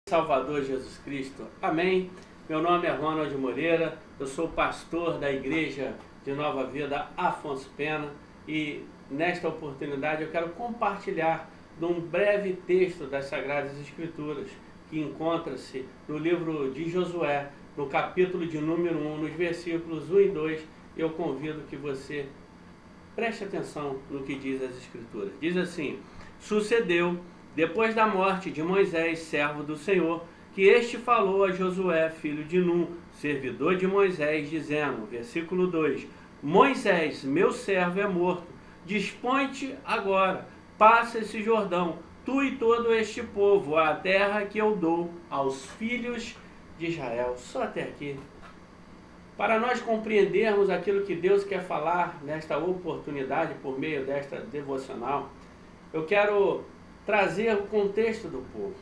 Salvador Jesus Cristo. Amém. Meu nome é Ronald Moreira, eu sou pastor da Igreja de Nova Vida Afonso Pena e nesta oportunidade eu quero compartilhar de um breve texto das Sagradas Escrituras que encontra-se no livro de Josué, no capítulo de número 1, nos versículos 1 e 2. Eu convido que você preste atenção no que diz as Escrituras. Diz assim: sucedeu, depois da morte de Moisés, servo do Senhor, que este falou a Josué, filho de Nun, servidor de Moisés, dizendo, versículo 2, Moisés, meu servo, é morto, dispõe-te agora, passa esse Jordão, tu e todo este povo, à terra que eu dou aos filhos de Israel. Só até aqui. Para nós compreendermos aquilo que Deus quer falar nesta oportunidade por meio desta devocional, eu quero trazer o contexto do povo,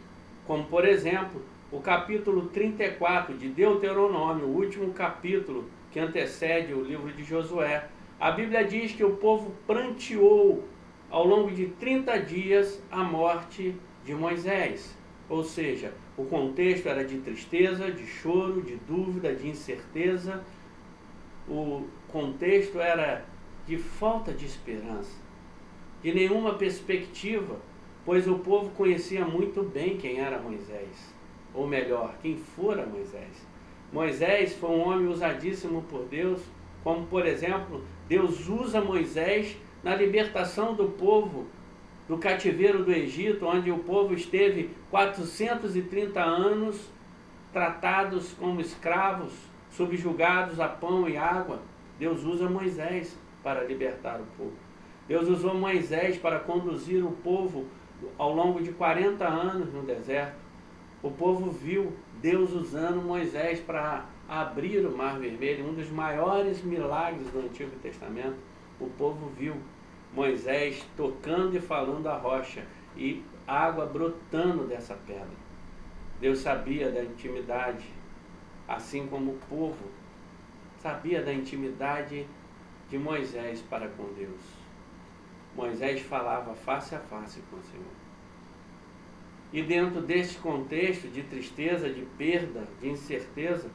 como por exemplo, o capítulo 34 de Deuteronômio, o último capítulo que antecede o livro de Josué. A Bíblia diz que o povo pranteou ao longo de 30 dias a morte de Moisés. Ou seja, o contexto era de tristeza, de choro, de dúvida, de incerteza. O contexto era de falta de esperança, de nenhuma perspectiva, pois o povo conhecia muito bem quem era Moisés, ou melhor, quem fora Moisés. Moisés foi um homem usadíssimo por Deus, como por exemplo, Deus usa Moisés na libertação do povo do cativeiro do Egito, onde o povo esteve 430 anos tratados como escravos, subjugados a pão e água. Deus usa Moisés para libertar o povo. Deus usou Moisés para conduzir o povo ao longo de 40 anos no deserto. O povo viu Deus usando Moisés para abrir o Mar Vermelho, um dos maiores milagres do Antigo Testamento. O povo viu Moisés tocando e falando a rocha e água brotando dessa pedra. Deus sabia da intimidade, assim como o povo sabia da intimidade de Moisés para com Deus. Moisés falava face a face com o Senhor. E dentro deste contexto de tristeza, de perda, de incerteza,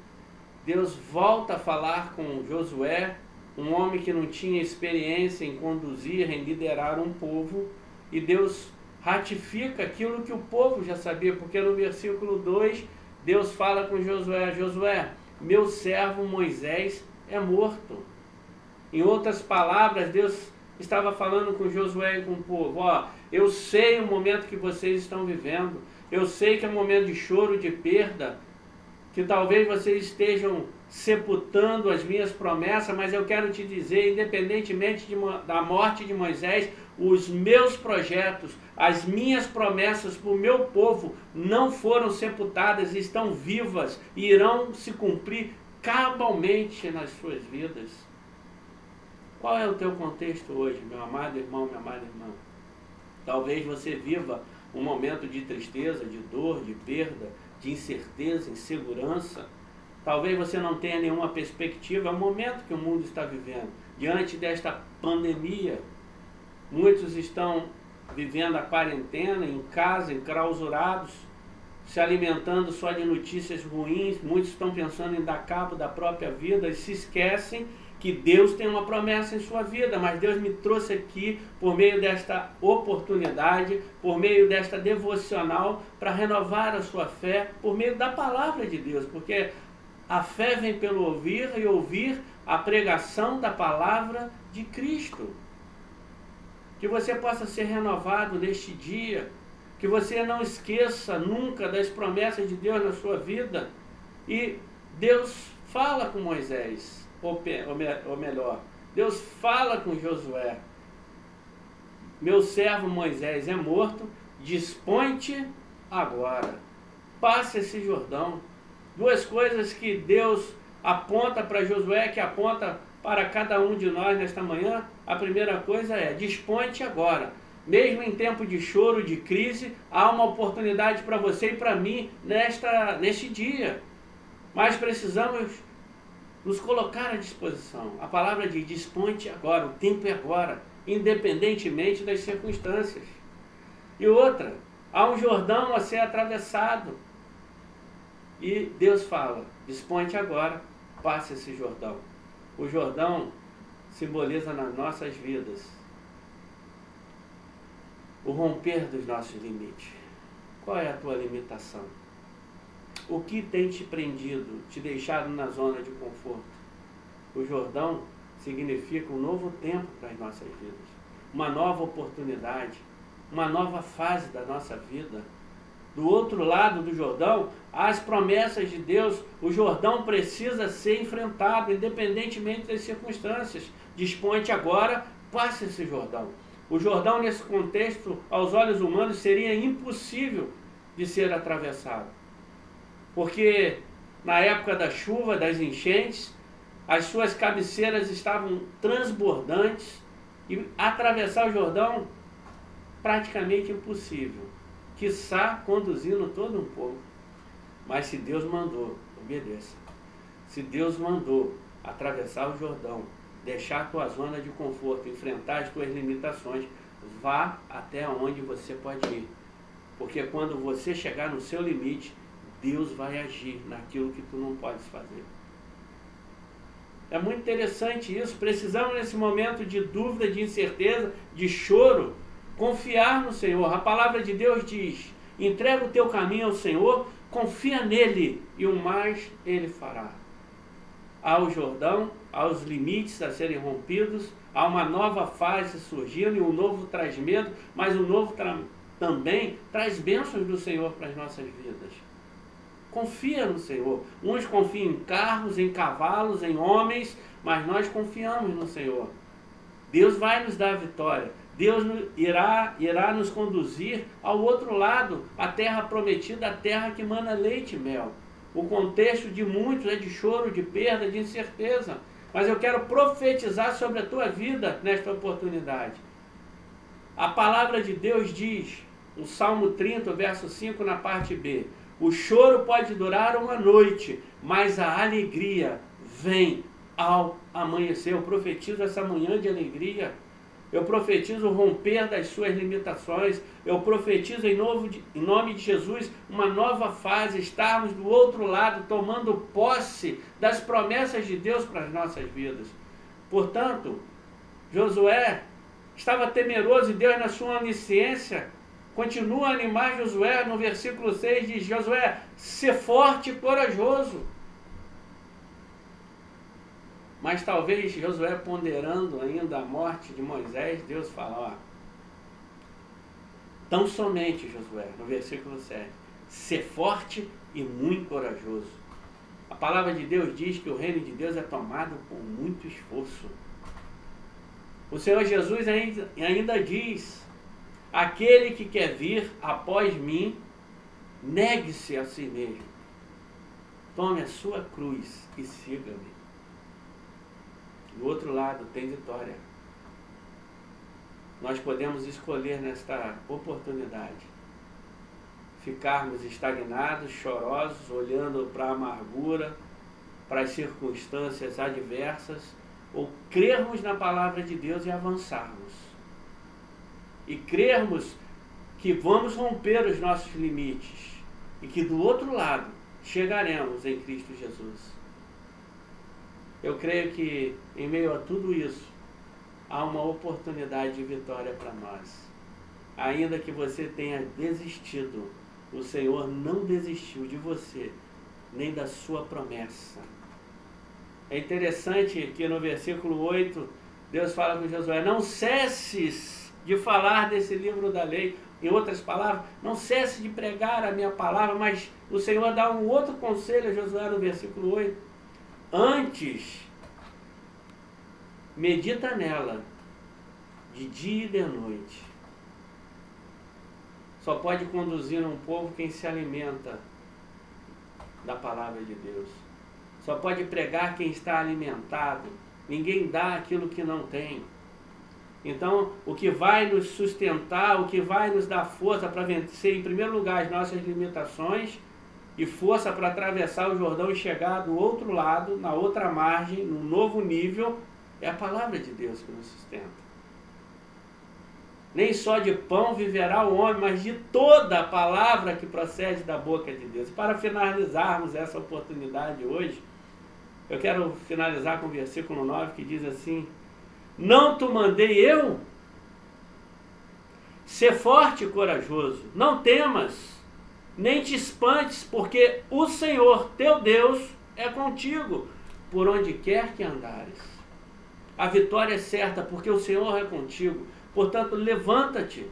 Deus volta a falar com Josué, um homem que não tinha experiência em conduzir, em liderar um povo, e Deus ratifica aquilo que o povo já sabia, porque no versículo 2, Deus fala com Josué, Josué, meu servo Moisés é morto. Em outras palavras, Deus estava falando com Josué e com o povo, eu sei o momento que vocês estão vivendo, eu sei que é um momento de choro, de perda, que talvez vocês estejam sepultando as minhas promessas, mas eu quero te dizer, independentemente da morte de Moisés, os meus projetos, as minhas promessas para o meu povo não foram sepultadas, estão vivas e irão se cumprir cabalmente nas suas vidas. Qual é o teu contexto hoje, meu amado irmão, minha amada irmã? Talvez você viva um momento de tristeza, de dor, de perda, de incerteza, insegurança. Talvez você não tenha nenhuma perspectiva. É o momento que o mundo está vivendo. Diante desta pandemia, muitos estão vivendo a quarentena, em casa, enclausurados, se alimentando só de notícias ruins. Muitos estão pensando em dar cabo da própria vida e se esquecem que Deus tem uma promessa em sua vida, mas Deus me trouxe aqui por meio desta oportunidade, por meio desta devocional, para renovar a sua fé, por meio da palavra de Deus, porque a fé vem pelo ouvir e ouvir a pregação da palavra de Cristo. Que você possa ser renovado neste dia, que você não esqueça nunca das promessas de Deus na sua vida. E Deus fala com Moisés, ou melhor, Deus fala com Josué. Meu servo Moisés é morto, dispõe-te agora, passa esse Jordão. Duas coisas que Deus aponta para Josué, que aponta para cada um de nós nesta manhã. A primeira coisa é, dispõe-te agora. Mesmo em tempo de choro, de crise, há uma oportunidade para você e para mim neste dia. Mas precisamos nos colocar à disposição. A palavra diz, dispõe-te agora, o tempo é agora, independentemente das circunstâncias. E outra, há um Jordão a ser atravessado. E Deus fala, dispõe-te agora, passe esse Jordão. O Jordão simboliza nas nossas vidas o romper dos nossos limites. Qual é a tua limitação? O que tem te prendido, te deixado na zona de conforto? O Jordão significa um novo tempo para as nossas vidas, uma nova oportunidade, uma nova fase da nossa vida. Do outro lado do Jordão, as promessas de Deus. O Jordão precisa ser enfrentado, independentemente das circunstâncias. Dispõe-te agora, passe esse Jordão. O Jordão, nesse contexto, aos olhos humanos, seria impossível de ser atravessado. Porque na época da chuva, das enchentes, as suas cabeceiras estavam transbordantes e atravessar o Jordão praticamente impossível. Quiçá conduzindo todo um povo. Mas se Deus mandou, obedeça. Se Deus mandou atravessar o Jordão, deixar a tua zona de conforto, enfrentar as tuas limitações, vá até onde você pode ir. Porque quando você chegar no seu limite, Deus vai agir naquilo que tu não podes fazer. É muito interessante isso. Precisamos, nesse momento de dúvida, de incerteza, de choro, confiar no Senhor. A palavra de Deus diz, entrega o teu caminho ao Senhor, confia nele e o mais ele fará. Há o Jordão, há os limites a serem rompidos, há uma nova fase surgindo e o novo traz medo, mas o novo também traz bênçãos do Senhor para as nossas vidas. Confia no Senhor. Uns confiam em carros, em cavalos, em homens, mas nós confiamos no Senhor. Deus vai nos dar a vitória. Deus irá nos conduzir ao outro lado, a terra prometida, a terra que mana leite e mel. O contexto de muitos é de choro, de perda, de incerteza. Mas eu quero profetizar sobre a tua vida nesta oportunidade. A palavra de Deus diz, no Salmo 30, verso 5, na parte B, o choro pode durar uma noite, mas a alegria vem ao amanhecer. Eu profetizo essa manhã de alegria. Eu profetizo o romper das suas limitações. Eu profetizo em nome de Jesus uma nova fase, estarmos do outro lado, tomando posse das promessas de Deus para as nossas vidas. Portanto, Josué estava temeroso e Deus, na sua onisciência, continua a animar Josué. No versículo 6 diz, Josué, sê forte e corajoso. Mas talvez Josué, ponderando ainda a morte de Moisés, Deus fala, tão somente, Josué, no versículo 7, ser forte e muito corajoso. A palavra de Deus diz que o reino de Deus é tomado com muito esforço. O Senhor Jesus ainda diz, aquele que quer vir após mim, negue-se a si mesmo. Tome a sua cruz e siga-me. Do outro lado tem vitória. Nós podemos escolher nesta oportunidade ficarmos estagnados, chorosos, olhando para a amargura, para as circunstâncias adversas, ou crermos na palavra de Deus e avançarmos. E crermos que vamos romper os nossos limites e que do outro lado chegaremos em Cristo Jesus. Eu creio que, em meio a tudo isso, há uma oportunidade de vitória para nós. Ainda que você tenha desistido, o Senhor não desistiu de você, nem da sua promessa. É interessante que no versículo 8, Deus fala com Josué, não cesses de falar desse livro da lei. Em outras palavras, não cesse de pregar a minha palavra, mas o Senhor dá um outro conselho a Josué no versículo 8. Antes, medita nela, de dia e de noite. Só pode conduzir um povo quem se alimenta da palavra de Deus. Só pode pregar quem está alimentado. Ninguém dá aquilo que não tem. Então, o que vai nos sustentar, o que vai nos dar força para vencer, em primeiro lugar, as nossas limitações, e força para atravessar o Jordão e chegar do outro lado, na outra margem, num novo nível, é a palavra de Deus que nos sustenta. Nem só de pão viverá o homem, mas de toda a palavra que procede da boca de Deus. E para finalizarmos essa oportunidade hoje, eu quero finalizar com o versículo 9 que diz assim: não te mandei eu? Sê forte e corajoso, não temas, nem te espantes, porque o Senhor teu Deus é contigo, por onde quer que andares. A vitória é certa, porque o Senhor é contigo. Portanto, levanta-te,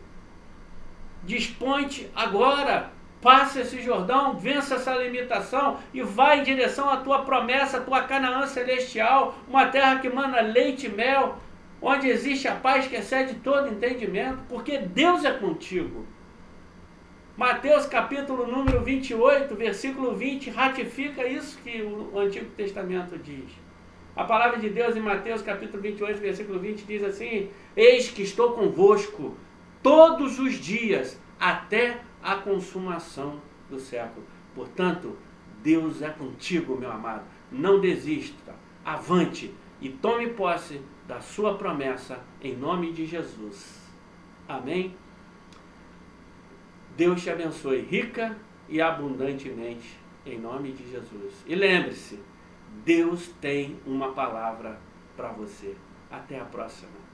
dispõe-te agora, passa esse Jordão, vença essa limitação e vai em direção à tua promessa, à tua Canaã celestial, uma terra que mana leite e mel, onde existe a paz que excede todo entendimento, porque Deus é contigo. Mateus capítulo número 28, versículo 20, ratifica isso que o Antigo Testamento diz. A palavra de Deus em Mateus capítulo 28, versículo 20 diz assim: eis que estou convosco todos os dias, até a consumação do século. Portanto, Deus é contigo, meu amado. Não desista, avante e tome posse da sua promessa, em nome de Jesus. Amém? Deus te abençoe rica e abundantemente, em nome de Jesus. E lembre-se, Deus tem uma palavra para você. Até a próxima.